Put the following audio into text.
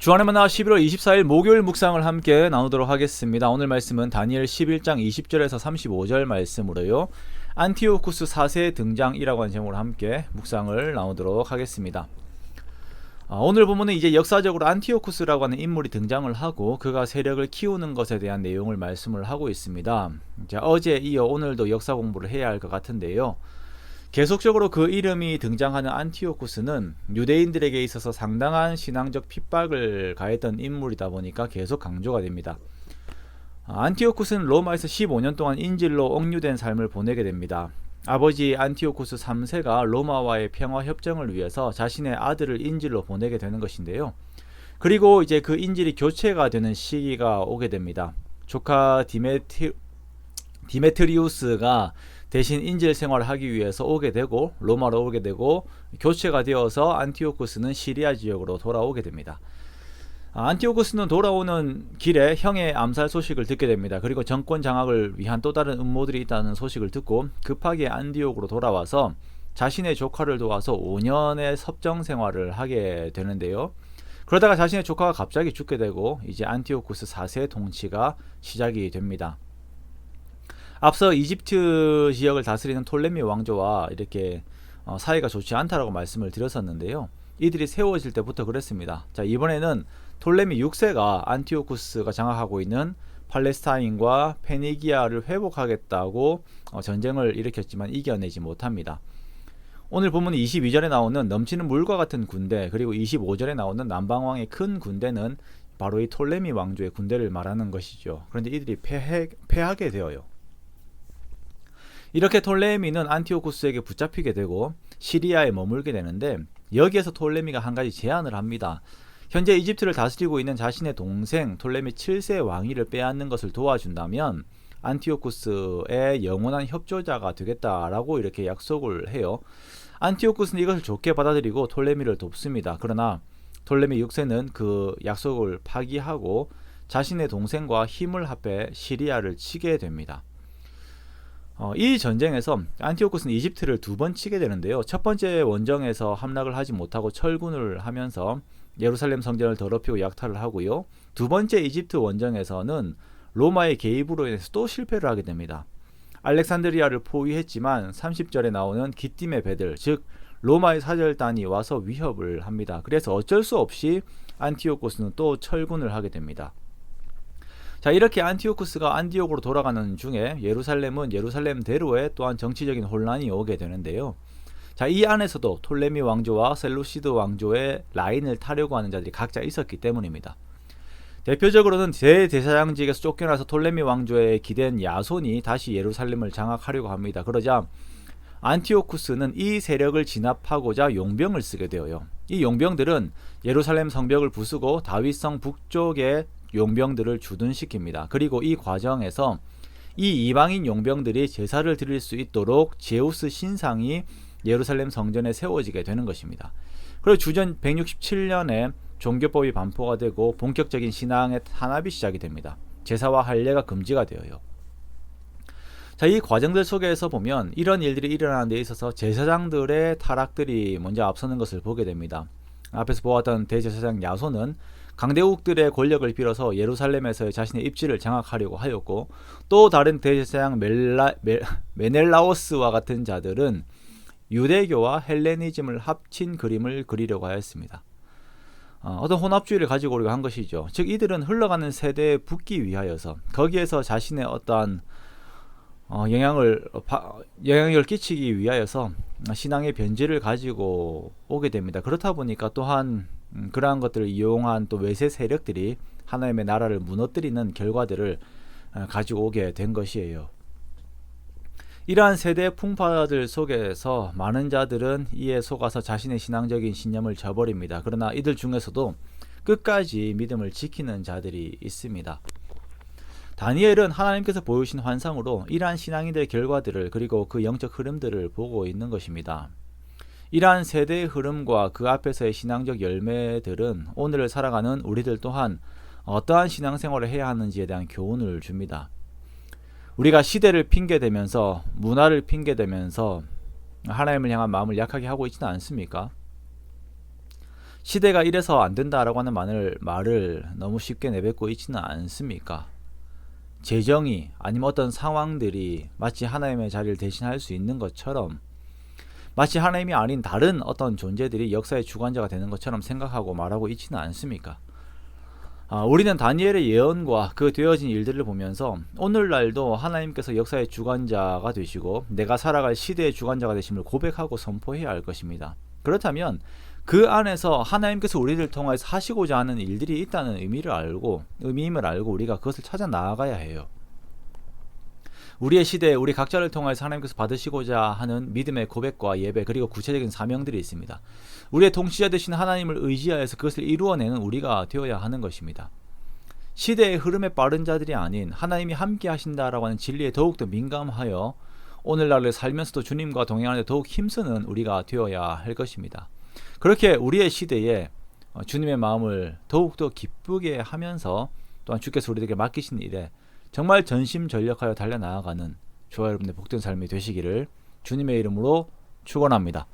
주안의 만나 11월 24일 목요일 묵상을 함께 나누도록 하겠습니다. 오늘 말씀은 다니엘 11장 20절에서 35절 말씀으로요. 안티오쿠스 4세 등장이라고 하는 제목으로 함께 묵상을 나누도록 하겠습니다. 오늘 본문은 이제 역사적으로 안티오쿠스라고 하는 인물이 등장을 하고 그가 세력을 키우는 것에 대한 내용을 말씀을 하고 있습니다. 어제 이어 오늘도 역사 공부를 해야 할 것 같은데요. 계속적으로 그 이름이 등장하는 안티오쿠스는 유대인들에게 있어서 상당한 신앙적 핍박을 가했던 인물이다 보니까 계속 강조가 됩니다. 안티오쿠스는 로마에서 15년 동안 인질로 억류된 삶을 보내게 됩니다. 아버지 안티오쿠스 3세가 로마와의 평화 협정을 위해서 자신의 아들을 인질로 보내게 되는 것인데요. 그리고 이제 그 인질이 교체가 되는 시기가 오게 됩니다. 조카 디메트리우스가 대신 인질 생활을 하기 위해서 오게 되고 로마로 오게 되고 교체가 되어서 안티오쿠스는 시리아 지역으로 돌아오게 됩니다. 안티오쿠스는 돌아오는 길에 형의 암살 소식을 듣게 됩니다. 그리고 정권 장악을 위한 또 다른 음모들이 있다는 소식을 듣고 급하게 안디옥으로 돌아와서 자신의 조카를 도와서 5년의 섭정 생활을 하게 되는데요. 그러다가 자신의 조카가 갑자기 죽게 되고 이제 안티오쿠스 4세 통치가 시작이 됩니다. 앞서 이집트 지역을 다스리는 톨레미 왕조와 이렇게 사이가 좋지 않다라고 말씀을 드렸었는데요. 이들이 세워질 때부터 그랬습니다. 자, 이번에는 톨레미 6세가 안티오쿠스가 장악하고 있는 팔레스타인과 페니기아를 회복하겠다고 전쟁을 일으켰지만 이겨내지 못합니다. 오늘 본문 22절에 나오는 넘치는 물과 같은 군대, 그리고 25절에 나오는 남방왕의 큰 군대는 바로 이 톨레미 왕조의 군대를 말하는 것이죠. 그런데 이들이 패하게 되어요. 이렇게 톨레미는 안티오쿠스에게 붙잡히게 되고 시리아에 머물게 되는데, 여기에서 톨레미가 한 가지 제안을 합니다. 현재 이집트를 다스리고 있는 자신의 동생 톨레미 7세 왕위를 빼앗는 것을 도와준다면 안티오쿠스의 영원한 협조자가 되겠다라고 이렇게 약속을 해요. 안티오쿠스는 이것을 좋게 받아들이고 톨레미를 돕습니다. 그러나 톨레미 6세는 그 약속을 파기하고 자신의 동생과 힘을 합해 시리아를 치게 됩니다. 이 전쟁에서 안티오쿠스는 이집트를 2번 치게 되는데요. 첫 번째 원정에서 함락을 하지 못하고 철군을 하면서 예루살렘 성전을 더럽히고 약탈을 하고요. 두 번째 이집트 원정에서는 로마의 개입으로 인해서 또 실패를 하게 됩니다. 알렉산드리아를 포위했지만 30절에 나오는 기띔의 배들, 즉 로마의 사절단이 와서 위협을 합니다. 그래서 어쩔 수 없이 안티오쿠스는 또 철군을 하게 됩니다. 자, 이렇게 안티오쿠스가 안디옥으로 돌아가는 중에 예루살렘은 예루살렘대로의 또한 정치적인 혼란이 오게 되는데요. 자, 이 안에서도 톨레미 왕조와 셀루시드 왕조의 라인을 타려고 하는 자들이 각자 있었기 때문입니다. 대표적으로는 대제사장직에서 쫓겨나서 톨레미 왕조에 기댄 야손이 다시 예루살렘을 장악하려고 합니다. 그러자 안티오쿠스는 이 세력을 진압하고자 용병을 쓰게 되어요. 이 용병들은 예루살렘 성벽을 부수고 다윗성 북쪽에 용병들을 주둔시킵니다. 그리고 이 과정에서 이 이방인 용병들이 제사를 드릴 수 있도록 제우스 신상이 예루살렘 성전에 세워지게 되는 것입니다. 그리고 주전 167년에 종교법이 반포가 되고 본격적인 신앙의 탄압이 시작이 됩니다. 제사와 할례가 금지가 되어요. 자, 이 과정들 속에서 보면 이런 일들이 일어나는 데 있어서 제사장들의 타락들이 먼저 앞서는 것을 보게 됩니다. 앞에서 보았던 대제사장 야손은 강대국들의 권력을 빌어서 예루살렘에서 자신의 입지를 장악하려고 하였고, 또 다른 대제사장 메넬라오스와 같은 자들은 유대교와 헬레니즘을 합친 그림을 그리려고 하였습니다. 어떤 혼합주의를 가지고 오려고 한 것이죠. 즉 이들은 흘러가는 세대에 붙기 위하여서 거기에서 자신의 어떠한 영향을 끼치기 위하여서 신앙의 변질을 가지고 오게 됩니다. 그렇다 보니까 또한 그러한 것들을 이용한 또 외세 세력들이 하나님의 나라를 무너뜨리는 결과들을 가지고 오게 된 것이에요. 이러한 세대의 풍파들 속에서 많은 자들은 이에 속아서 자신의 신앙적인 신념을 저버립니다. 그러나 이들 중에서도 끝까지 믿음을 지키는 자들이 있습니다. 다니엘은 하나님께서 보여주신 환상으로 이러한 신앙인들의 결과들을, 그리고 그 영적 흐름들을 보고 있는 것입니다. 이러한 세대의 흐름과 그 앞에서의 신앙적 열매들은 오늘을 살아가는 우리들 또한 어떠한 신앙생활을 해야 하는지에 대한 교훈을 줍니다. 우리가 시대를 핑계대면서, 문화를 핑계대면서 하나님을 향한 마음을 약하게 하고 있지는 않습니까? 시대가 이래서 안 된다라고 하는 말을 너무 쉽게 내뱉고 있지는 않습니까? 재정이 아니면 어떤 상황들이 마치 하나님의 자리를 대신할 수 있는 것처럼, 마치 하나님이 아닌 다른 어떤 존재들이 역사의 주관자가 되는 것처럼 생각하고 말하고 있지는 않습니까? 우리는 다니엘의 예언과 그 되어진 일들을 보면서 오늘날도 하나님께서 역사의 주관자가 되시고 내가 살아갈 시대의 주관자가 되심을 고백하고 선포해야 할 것입니다. 그렇다면 그 안에서 하나님께서 우리를 통해서 하시고자 하는 일들이 있다는 의미임을 알고 우리가 그것을 찾아 나아가야 해요. 우리의 시대에 우리 각자를 통해서 하나님께서 받으시고자 하는 믿음의 고백과 예배, 그리고 구체적인 사명들이 있습니다. 우리의 통치자 되신 하나님을 의지하여서 그것을 이루어내는 우리가 되어야 하는 것입니다. 시대의 흐름에 빠른 자들이 아닌 하나님이 함께 하신다라고 하는 진리에 더욱더 민감하여 오늘날을 살면서도 주님과 동행하는 데 더욱 힘쓰는 우리가 되어야 할 것입니다. 그렇게 우리의 시대에 주님의 마음을 더욱더 기쁘게 하면서 또한 주께서 우리에게 맡기신 일에 정말 전심전력하여 달려나아가는 저와 여러분의 복된 삶이 되시기를 주님의 이름으로 축원합니다.